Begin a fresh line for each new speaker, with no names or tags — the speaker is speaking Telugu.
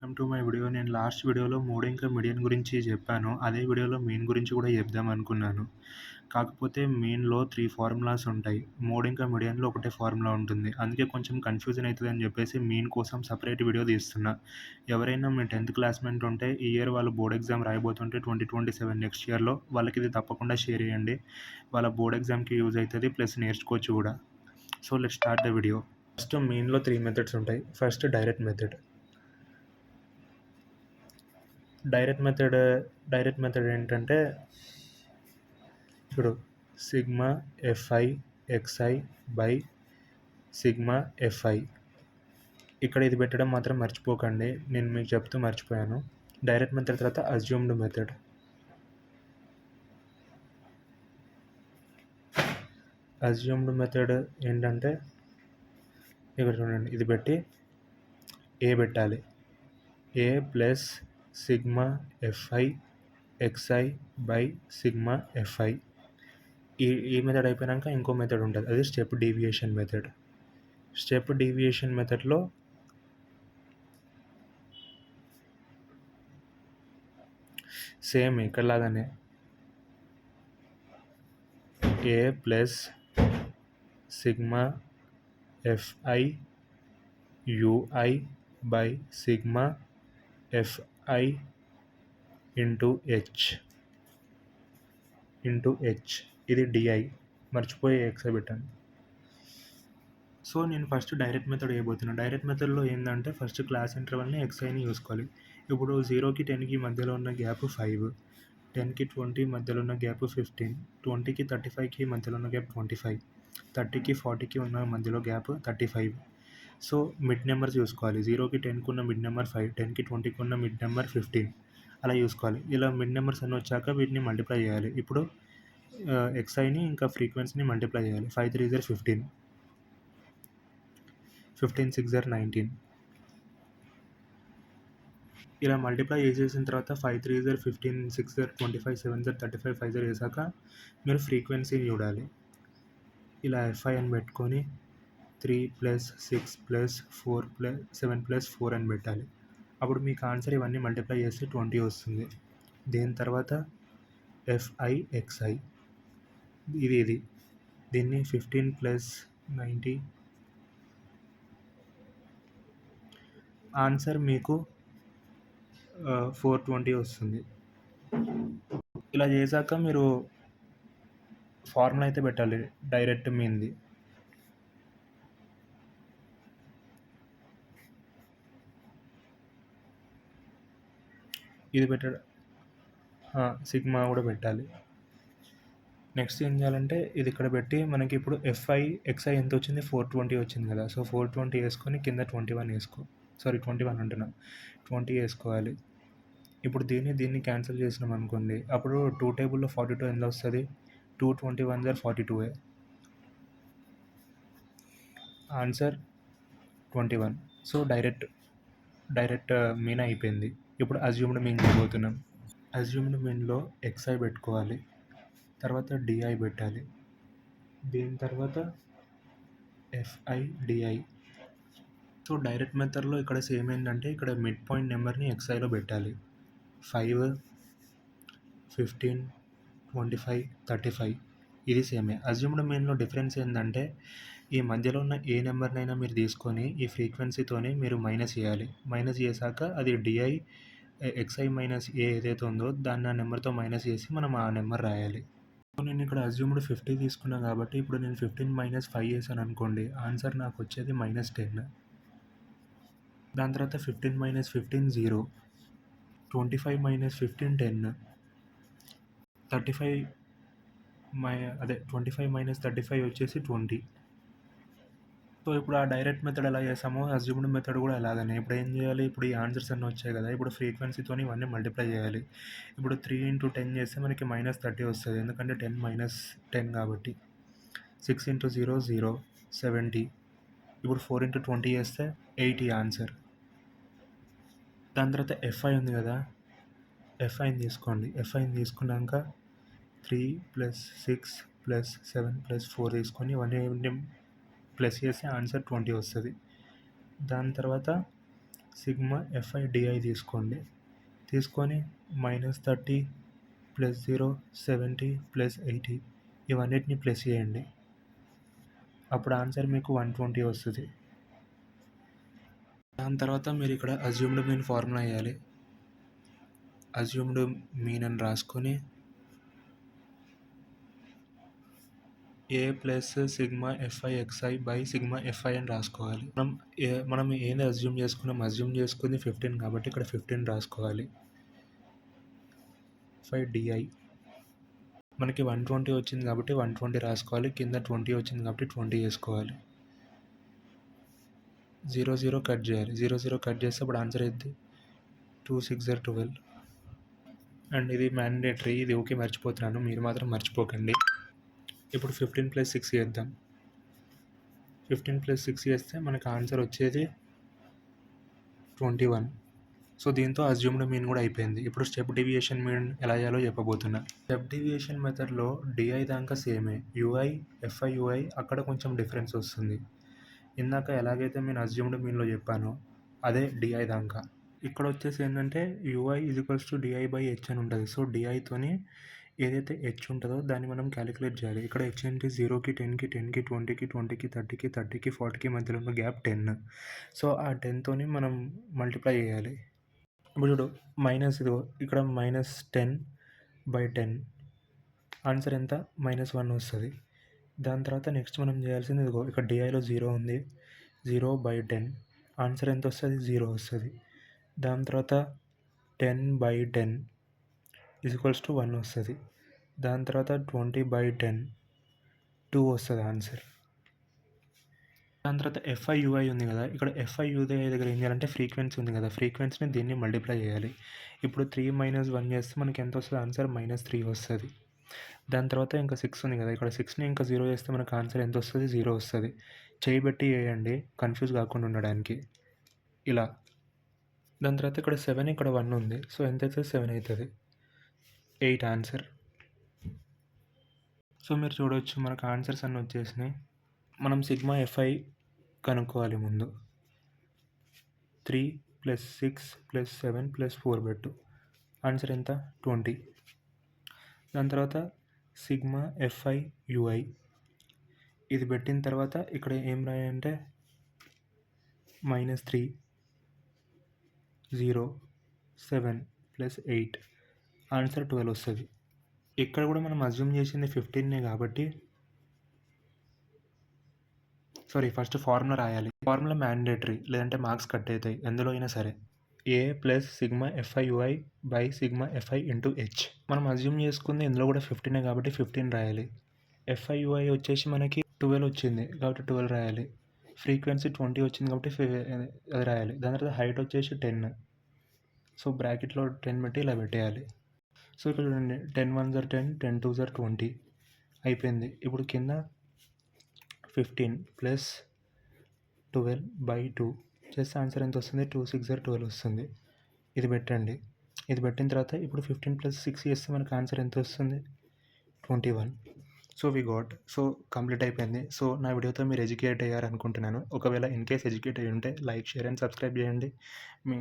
Welcome to my video. నేను లాస్ట్ వీడియోలో మోడ్ ఇంకా మీడియన్ గురించి చెప్పాను. అదే వీడియోలో మీన్ గురించి కూడా చెప్దాం అనుకున్నాను. కాకపోతే మీన్‌లో 3 ఫార్ములాస్ ఉంటాయి. మోడ్ ఇంకా మీడియన్‌లో ఒకటే ఫార్ములా ఉంటుంది. అందుకే కొంచెం కన్‌ఫ్యూజన్ అయితదని చెప్పేసి మీన్ కోసం సెపరేట్ వీడియో తీస్తున్నా. ఎవరైనా మీ 10థ్ క్లాస్‌మేట్ ఉంటే ఈ ఇయర్ వాళ్ళు బోర్డ్ ఎగ్జామ్ రాయబోతుంటే 2027 నెక్స్ట్ ఇయర్‌లో వాళ్ళకి ఇది తప్పకుండా షేర్ చేయండి. వాళ్ళ బోర్డ్ ఎగ్జామ్‌కి యూజ్ అయితది. ప్లస్ నేర్చుకోవచ్చు కూడా. So let's start the video. First మీన్‌లో 3 మెథడ్స్ ఉంటాయి. First direct method. Direct method ఏంటంటే ఇప్పుడు sigma f i xi by sigma f i. ఇక్కడ ఇది పెట్టడం మాత్రం మర్చిపోకండి. నేను మీకు చెప్తూ మర్చిపోయాను. డైరెక్ట్ మెథడ్ తర్వాత అజ్యూమ్డ్ మెథడ్. అజ్యూమ్డ్ మెథడ్ ఏంటంటే ఇక్కడ చూడండి, ఇది పెట్టి ఏ పెట్టాలి. A plus sigma f i xi by sigma f i. ఈ మెథడ్ అయిపోయాక ఇంకో మెథడ్ ఉంటుంది, అది step deviation method. Step deviation మెథడ్లో సేమ్ ఇక్కడలాగానే A plus sigma FI UI by sigma FI into H. ఇది డిఐ, మర్చిపోయి ఎక్స్ పెట్టాను. సో నేను ఫస్ట్ డైరెక్ట్ మెథడ్ వేయబోతున్నాను. డైరెక్ట్ మెథడ్లో ఏంటంటే ఫస్ట్ క్లాస్ ఇంటర్వల్ని ఎక్స్ఐని చూసుకోవాలి. ఇప్పుడు 0కి 10కి మధ్యలో ఉన్న గ్యాప్ 5, 10కి 20 మధ్యలో ఉన్న గ్యాప్ 15, 20కి 35కి మధ్యలో ఉన్న గ్యాప్ 25, 30కి 40కి ఉన్న మధ్యలో గ్యాప్ 35. సో మిడ్ నెంబర్ చూసుకోవాలి. 0కి 10కి ఉన్న మిడ్ నెంబర్ 5, 10కి 20కి ఉన్న మిడ్ నెంబర్ 15, అలా చూసుకోవాలి. ఇలా మిడ్ నెంబర్స్ అన్నీ వచ్చాక వీటిని మల్టిప్లై చేయాలి. ఇప్పుడు ఎక్స్ఐని ఇంకా ఫ్రీక్వెన్సీని మల్టిప్లై చేయాలి. 5 3 జర్ 15, 15 6 జర్ 19. ఇలా మల్టిప్లై చేసేసిన తర్వాత 5 3 జర్ 15, 6 జర్ 25, 7 జర్ 35, 5 జర్ వేసాక మీరు ఫ్రీక్వెన్సీని చూడాలి. ఇలా ఎఫ్ఐ అని పెట్టుకొని 3 ప్లస్ 6 ప్లస్ 4 ప్లస్ 7 ప్లస్ 4 అని పెట్టాలి. అప్పుడు మీకు ఆన్సర్ ఇవన్నీ మల్టిప్లై చేస్తే 20 వస్తుంది. దీని తర్వాత ఎఫ్ఐ ఎక్స్ఐ, ఇది దీన్ని 15 ప్లస్ 90, ఆన్సర్ మీకు 420 వస్తుంది. ఇలా చేశాక మీరు ఫార్ములా అయితే పెట్టాలి డైరెక్ట్ మీన్ది. ఇది పెట్టాడు, సిగ్మా కూడా పెట్టాలి. నెక్స్ట్ ఏం చేయాలంటే ఇది ఇక్కడ పెట్టి మనకి ఇప్పుడు ఎఫ్ఐ ఎక్స్ఐ ఎంత వచ్చింది, 420 వచ్చింది కదా. సో 420 వేసుకొని కింద 21 అంటున్నా, 20 వేసుకోవాలి. ఇప్పుడు దీన్ని క్యాన్సిల్ చేసినాం అనుకోండి, అప్పుడు 2 టేబుల్లో 42 ఎంత వస్తుంది, 221 జర్ 42. ఆన్సర్ 21. సో డైరెక్ట్ మీన్ అయిపోయింది. ఇప్పుడు అజ్యూమ్డ్ మీన్ చేయబోతున్నాం. అజ్యూమ్డ్ మీన్లో ఎక్స్ఐ పెట్టుకోవాలి, తర్వాత డిఐ పెట్టాలి, దీని తర్వాత ఎఫ్ఐ డిఐ. సో డైరెక్ట్ మెథడ్లో ఇక్కడ సేమ్ ఏంటంటే ఇక్కడ మిడ్ పాయింట్ నెంబర్ని ఎక్స్ఐలో పెట్టాలి. 5, 15, 25, 35 ఇది సేమే. అజ్యూమ్డ్ మీన్లో డిఫరెన్స్ ఏంటంటే ఈ మధ్యలో ఉన్న ఏ నెంబర్నైనా మీరు తీసుకొని ఈ ఫ్రీక్వెన్సీతోనే మీరు మైనస్ చేయాలి. మైనస్ చేశాక అది డిఐ ఎక్స్ఐ మైనస్ ఏ ఏదైతే ఉందో దాన్ని ఆ నెంబర్తో మైనస్ చేసి మనం ఆ నెంబర్ రాయాలి. నేను ఇక్కడ అజ్యూమ్డ్ 50 తీసుకున్నాను కాబట్టి ఇప్పుడు నేను 15 మైనస్ 5 చేశాను అనుకోండి, ఆన్సర్ నాకు వచ్చేది -10. దాని తర్వాత 15 మైనస్ 15 0, 25 మైనస్ 15 10, 35 25 మైనస్ 35 వచ్చేసి 20. సో ఇప్పుడు ఆ డైరెక్ట్ మెథడ్ ఎలా చేసామో అజ్యూమ్డ్ మెథడ్ కూడా అలాగనే. ఇప్పుడు ఏం చేయాలి, ఇప్పుడు ఈ ఆన్సర్స్ అన్నీ వచ్చాయి కదా, ఇప్పుడు ఫ్రీక్వెన్సీతో ఇవన్నీ మల్టిప్లై చేయాలి. ఇప్పుడు 3 × 10 చేస్తే మనకి -30 వస్తుంది, ఎందుకంటే 10 మైనస్ 10 కాబట్టి. 6 × 0 0, 70. ఇప్పుడు 4 × 20 చేస్తే 80 ఆన్సర్. దాని తర్వాత ఎఫ్ఐ ఉంది కదా, ఎఫ్ఐని తీసుకోండి. ఎఫ్ఐని తీసుకున్నాక 3 ప్లస్ 6 ప్లస్ 7 ప్లస్ 4 తీసుకొని ఇవన్నీ ప్లస్ చేస్తే ఆన్సర్ 20 వస్తుంది. దాని తర్వాత సిగ్మా ఎఫ్ఐ డిఐ తీసుకోండి. తీసుకొని -30 +0 70 +80 ఇవన్నిటిని ప్లస్ చేయండి. అప్పుడు ఆన్సర్ మీకు 120 వస్తుంది. దాని తర్వాత మీరు ఇక్కడ అజ్యూమ్డ్ మీన్ ఫార్ములా వేయాలి. అజ్యూమ్డ్ మీన్ అని రాసుకొని A plus sigma f i xi by sigma FI అని రాసుకోవాలి. మనం ఏంది అజ్యూమ్ చేసుకున్నాం, అజ్యూమ్ చేసుకుంది 15 కాబట్టి ఇక్కడ 15 రాసుకోవాలి. 5 డిఐ మనకి 120 వచ్చింది కాబట్టి 120 రాసుకోవాలి. కింద 20 వచ్చింది కాబట్టి 20 వేసుకోవాలి. 0 0 కట్ చేయాలి. 0 0 కట్ చేస్తే అప్పుడు ఆన్సర్ అయితే 2 6 12. అండ్ ఇది మ్యాండేటరీ, ఇది ఓకే మర్చిపోతున్నాను, మీరు మాత్రం మర్చిపోకండి. ఇప్పుడు 15 + 6 చేద్దాం. 15 + 6 చేస్తే మనకు ఆన్సర్ వచ్చేది 21. సో దీంతో అజ్యూమ్డ్ మీన్ కూడా అయిపోయింది. ఇప్పుడు స్టెప్ డీవియేషన్ మీన్ ఎలా చేయాలో చెప్పబోతున్నా. స్టెప్ డీవియేషన్ మెథడ్లో డిఐ దాకా సేమే, యూఐ ఎఫ్ఐ యూఐ అక్కడ కొంచెం డిఫరెన్స్ వస్తుంది. ఇందాక ఎలాగైతే నేను అజ్యూమ్డ్ మీన్లో చెప్పానో అదే డిఐ దాకా. ఇక్కడ వచ్చేసి ఏంటంటే యూఐ = DI/H అని ఉంటుంది. సో డిఐతోని ఏదైతే హెచ్ ఉంటుందో దాన్ని మనం క్యాలిక్యులేట్ చేయాలి. ఇక్కడ హెచ్ ఏంటి, 0కి 10కి 10కి 20కి 20కి 30కి 30కి 40కి మధ్యలో ఉన్న గ్యాప్ 10. సో ఆ 10తోని మనం మల్టిప్లై చేయాలి. ఇప్పుడు చూడు మైనస్, ఇదిగో ఇక్కడ -10/10 ఆన్సర్ ఎంత, -1 వస్తుంది. దాని తర్వాత నెక్స్ట్ మనం చేయాల్సింది ఇదిగో ఇక్కడ డిఐలో 0 ఉంది, 0/10 ఆన్సర్ ఎంత వస్తుంది, 0 వస్తుంది. దాని తర్వాత 10/10 = 1 వస్తుంది. దాని తర్వాత 20/10 2 వస్తుంది ఆన్సర్. దాని తర్వాత ఎఫ్ఐ యూఐ ఉంది కదా, ఇక్కడ ఎఫ్ఐ యూఐ దగ్గర ఏం చేయాలంటే ఫ్రీక్వెన్సీ ఉంది కదా, ఫ్రీక్వెన్సీని దీన్ని మల్టిప్లై చేయాలి. ఇప్పుడు 3 - 1 చేస్తే మనకి ఎంత వస్తుంది ఆన్సర్, -3 వస్తుంది. దాని తర్వాత ఇంకా 6 ఉంది కదా, ఇక్కడ 6ని ఇంకా 0 చేస్తే మనకు ఆన్సర్ ఎంత వస్తుంది, 0 వస్తుంది. చేయబెట్టి వేయండి కన్ఫ్యూజ్ కాకుండా ఉండడానికి ఇలా. దాని తర్వాత ఇక్కడ 7, ఇక్కడ 1 ఉంది. సో ఎంత అవుతుంది, 7 అవుతుంది. 8 ఆన్సర్. సో మీరు చూడవచ్చు మనకు ఆన్సర్స్ అన్నీ వచ్చేసినాయి. మనం సిగ్మా ఎఫ్ఐ కనుక్కోవాలి ముందు. 3 + 6 + 7 + 4 పెట్టు, ఆన్సర్ ఎంత, 20. దాని తర్వాత సిగ్మా ఎఫ్ఐ యూఐ ఇది పెట్టిన తర్వాత ఇక్కడ ఏం రాయాలంటే -3 0 7 + 8 ఆన్సర్ 12 వస్తుంది. ఇక్కడ కూడా మనం అజ్యూమ్ చేసింది 15 కాబట్టి ఫస్ట్ ఫార్ములా రాయాలి. ఫార్ములా మ్యాండేటరీ, లేదంటే మార్క్స్ కట్ అవుతాయి ఎందులో అయినా సరే. A plus sigma FI UI by sigma FI into H. మనం అజ్యూమ్ చేసుకుంది ఇందులో కూడా 15 కాబట్టి 15 రాయాలి. ఎఫ్ఐ యూఐ వచ్చేసి మనకి 12 వచ్చింది కాబట్టి 12 రాయాలి. ఫ్రీక్వెన్సీ 20 వచ్చింది కాబట్టి అది రాయాలి. దాని తర్వాత హైట్ వచ్చేసి 10. సో బ్రాకెట్లో 10 పెట్టి ఇలా పెట్టేయాలి. సో ఇక్కడ చూడండి 10 1s are 10, 10 2s are 20 అయిపోయింది. ఇప్పుడు కింద 15 + 12/2 చేస్తే ఆన్సర్ ఎంత వస్తుంది, 2 6 are 12 వస్తుంది. ఇది పెట్టండి. ఇది పెట్టిన తర్వాత ఇప్పుడు 15 + 6 చేస్తే మనకు ఆన్సర్ ఎంత వస్తుంది, 21. So we got. So complete అయిపోయింది. సో నా వీడియోతో మీరు ఎడ్యుకేట్ అయ్యారు అనుకుంటున్నాను. ఒకవేళ ఇన్ కేస్ ఎడ్యుకేట్ అయ్యి ఉంటే లైక్, షేర్ అండ్ సబ్స్క్రైబ్ చేయండి. మీ